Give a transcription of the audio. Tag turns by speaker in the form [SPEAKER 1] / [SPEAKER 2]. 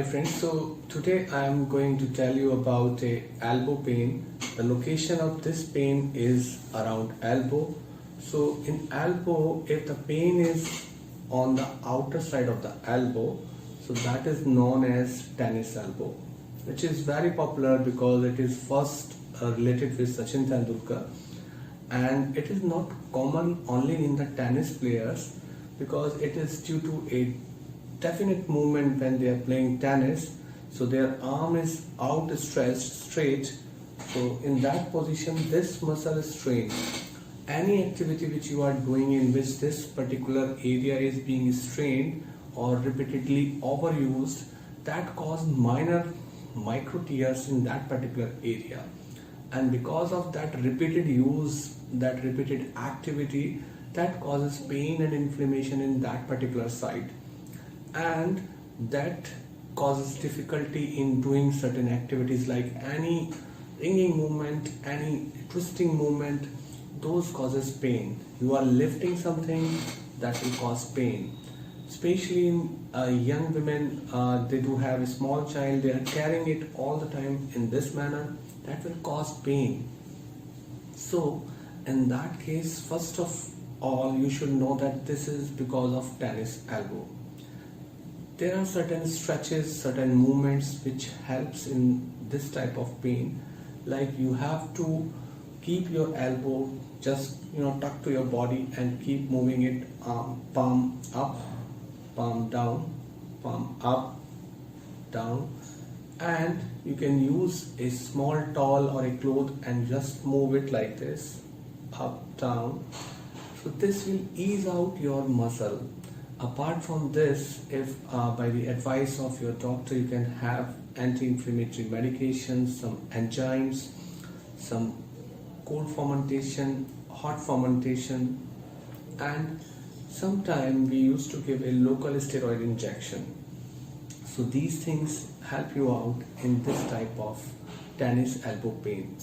[SPEAKER 1] Hi friends, so today I am going to tell you about a elbow pain. The location of this pain is around elbow. So in elbow, if the pain is on the outer side of the elbow, so that is known as tennis elbow, which is very popular because it is first related with Sachin Tendulkar, and it is not common only in the tennis players because it is due to a definite movement when they are playing tennis. So their arm is outstretched straight, so in that position this muscle is strained. Any activity which you are doing in which this particular area is being strained or repeatedly overused, that cause micro tears in that particular area, and because of that repeated use, that repeated activity, that causes pain and inflammation in that particular site, and that causes difficulty in doing certain activities like any ringing movement, any twisting movement. Those causes pain. You are lifting something, that will cause pain, especially in young women. They do have a small child, they are carrying it all the time in this manner, that will cause pain. So in that case, first of all, you should know that this is because of tennis elbow. There are certain stretches, certain movements which helps in this type of pain. Like you have to keep your elbow just tucked to your body and keep moving it, palm up, palm down, palm up, down, and you can use a small towel or a cloth and just move it like this, up, down. So this will ease out your muscle. Apart from this, if by the advice of your doctor, you can have anti-inflammatory medications, some enzymes, some cold fermentation, hot fermentation, and sometime we used to give a local steroid injection. So these things help you out in this type of tennis elbow pain.